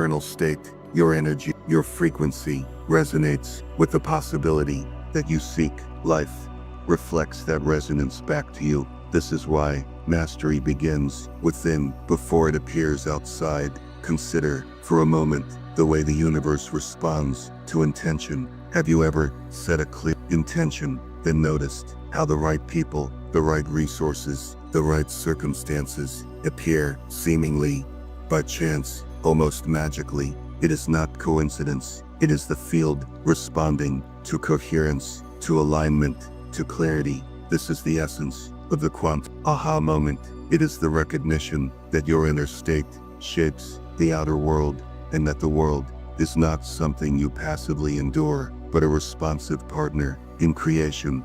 internal state, your energy, your frequency resonates with the possibility that you seek. Life reflects that resonance back to you. This is why mastery begins within before it appears outside. Consider for a moment the way the universe responds to intention. Have you ever set a clear intention, then noticed how the right people, the right resources, the right circumstances appear seemingly by chance, almost magically? It is not coincidence. It is the field responding to coherence, to alignment, to clarity. This is the essence of the quantum aha moment. It is the recognition that your inner state shapes the outer world, and that the world is not something you passively endure, but a responsive partner in creation.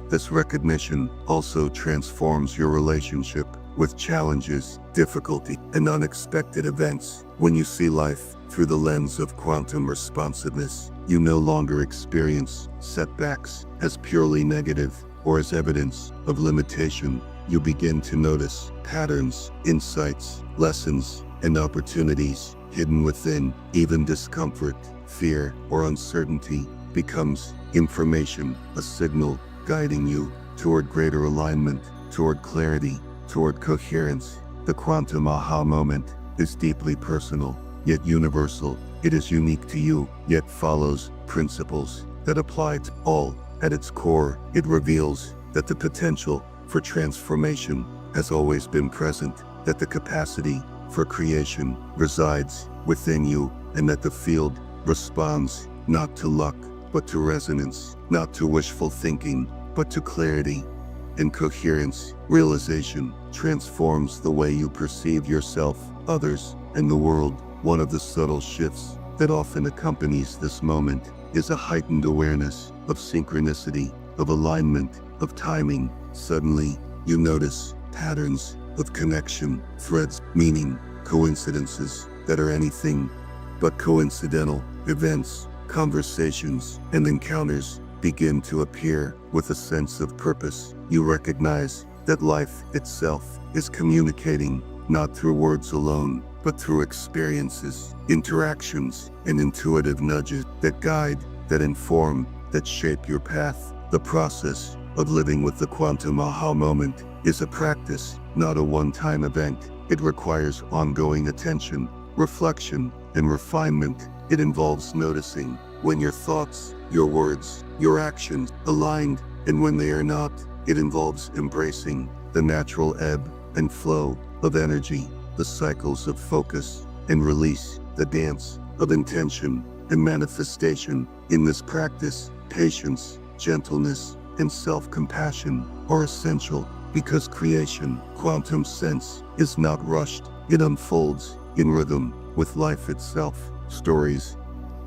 This recognition also transforms your relationship with challenges, difficulty, and unexpected events. When you see life through the lens of quantum responsiveness, you no longer experience setbacks as purely negative or as evidence of limitation. You begin to notice patterns, insights, lessons, and opportunities hidden within. Even discomfort, fear, or uncertainty becomes information, a signal guiding you toward greater alignment, toward clarity, toward coherence. The quantum aha moment is deeply personal, yet universal. It is unique to you, yet follows principles that apply to all. At its core, it reveals that the potential for transformation has always been present, that the capacity for creation resides within you, and that the field responds not to luck, but to resonance, not to wishful thinking, but to clarity and coherence. Realization transforms the way you perceive yourself, others, and the world. One of the subtle shifts that often accompanies this moment is a heightened awareness of synchronicity, of alignment, of timing. Suddenly, you notice patterns of connection, threads, meaning, coincidences that are anything but coincidental. Events, conversations, and encounters begin to appear with a sense of purpose. You recognize that life itself is communicating, not through words alone, but through experiences, interactions, and intuitive nudges that guide, that inform, that shape your path. The process of living with the quantum aha moment is a practice, not a one-time event. It requires ongoing attention, reflection, and refinement. It involves noticing when your thoughts, your words, your actions aligned, and when they are not. It involves embracing the natural ebb and flow of energy, the cycles of focus and release, the dance of intention and manifestation. In this practice, patience, gentleness, and self-compassion are essential, because creation, quantum sense, is not rushed. It unfolds in rhythm with life itself. Stories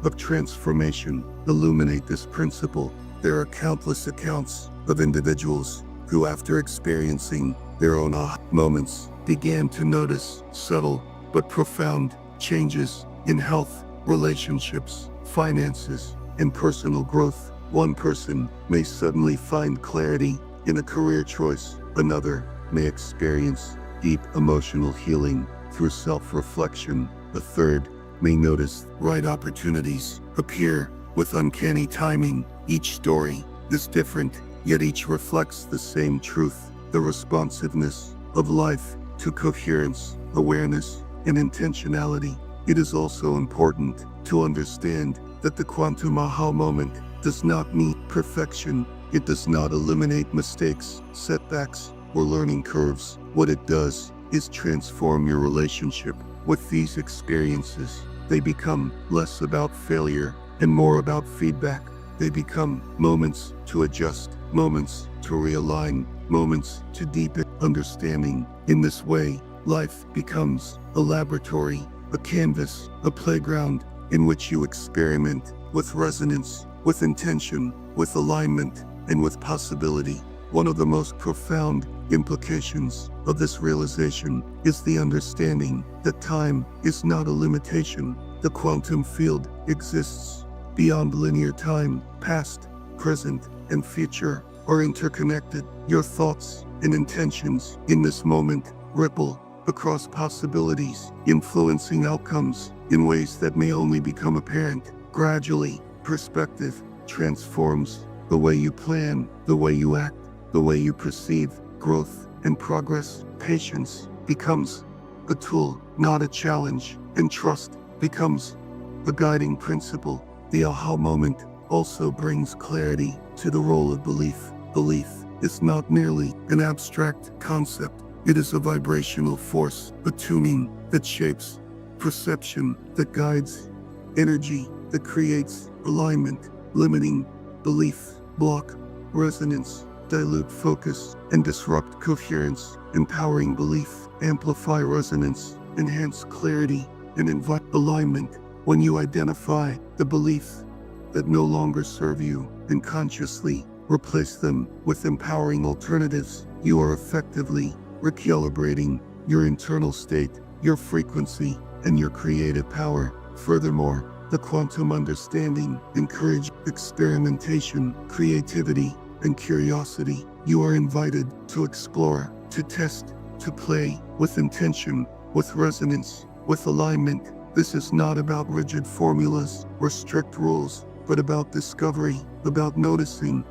of transformation illuminate this principle. There are countless accounts of individuals who, after experiencing their own aha moments, began to notice subtle but profound changes in health, relationships, finances, and personal growth. One person may suddenly find clarity in a career choice. Another may experience deep emotional healing through self-reflection. A third may notice right opportunities appear with uncanny timing. Each story is different, yet each reflects the same truth: the responsiveness of life to coherence, awareness, and intentionality. It is also important to understand that the quantum aha moment does not mean perfection. It does not eliminate mistakes, setbacks, or learning curves. What it does is transform your relationship with these experiences. They become less about failure and more about feedback. They become moments to adjust, moments to realign, moments to deepen understanding. In this way, life becomes a laboratory, a canvas, a playground in which you experiment with resonance, with intention, with alignment, and with possibility. One of the most profound implications of this realization is the understanding that time is not a limitation. The quantum field exists beyond linear time. Past, present, and future are interconnected. Your thoughts and intentions in this moment ripple across possibilities, influencing outcomes in ways that may only become apparent gradually. Perspective transforms the way you plan, the way you act, the way you perceive growth and progress. Patience becomes a tool, not a challenge, and trust becomes the guiding principle. The aha moment also brings clarity to the role of belief. Belief is not merely an abstract concept, it is a vibrational force, a tuning that shapes perception, that guides energy, that creates alignment. Limiting belief block resonance, dilute focus, and disrupt coherence. Empowering belief amplify resonance, enhance clarity, and invite alignment. When you identify the beliefs that no longer serve you and consciously replace them with empowering alternatives, you are effectively recalibrating your internal state, your frequency, and your creative power. Furthermore, the quantum understanding encourages experimentation, creativity, and curiosity. You are invited to explore, to test, to play with intention, with resonance, with alignment. This is not about rigid formulas or strict rules, but about discovery, about noticing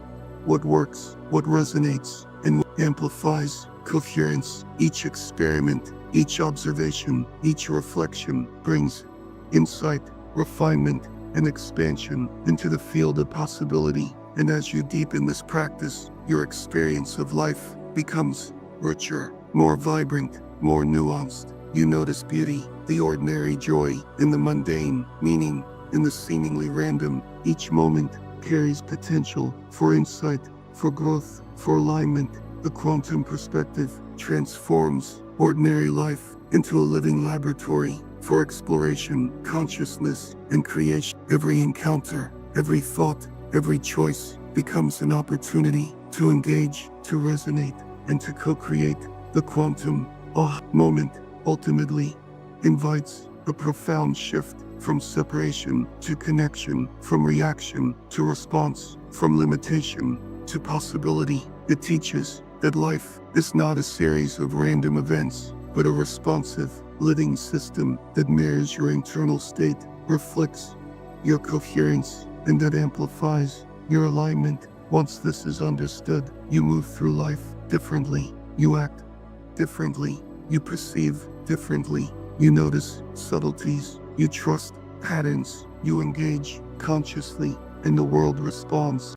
what works, what resonates, and what amplifies coherence. Each experiment, each observation, each reflection brings insight, refinement, and expansion into the field of possibility. And as you deepen this practice, your experience of life becomes richer, more vibrant, more nuanced. You notice beauty, the ordinary, joy in the mundane, meaning in the seemingly random. Each moment carries potential for insight, for growth, for alignment. The quantum perspective transforms ordinary life into a living laboratory for exploration, consciousness, and creation. Every encounter, every thought, every choice becomes an opportunity to engage, to resonate, and to co-create. The quantum moment ultimately invites a profound shift from separation to connection, from reaction to response, from limitation to possibility. It teaches that life is not a series of random events, but a responsive, living system that mirrors your internal state, reflects your coherence, and that amplifies your alignment. Once this is understood, you move through life differently. You act differently. You perceive differently. You notice subtleties. You trust patterns. You engage consciously, and the world responds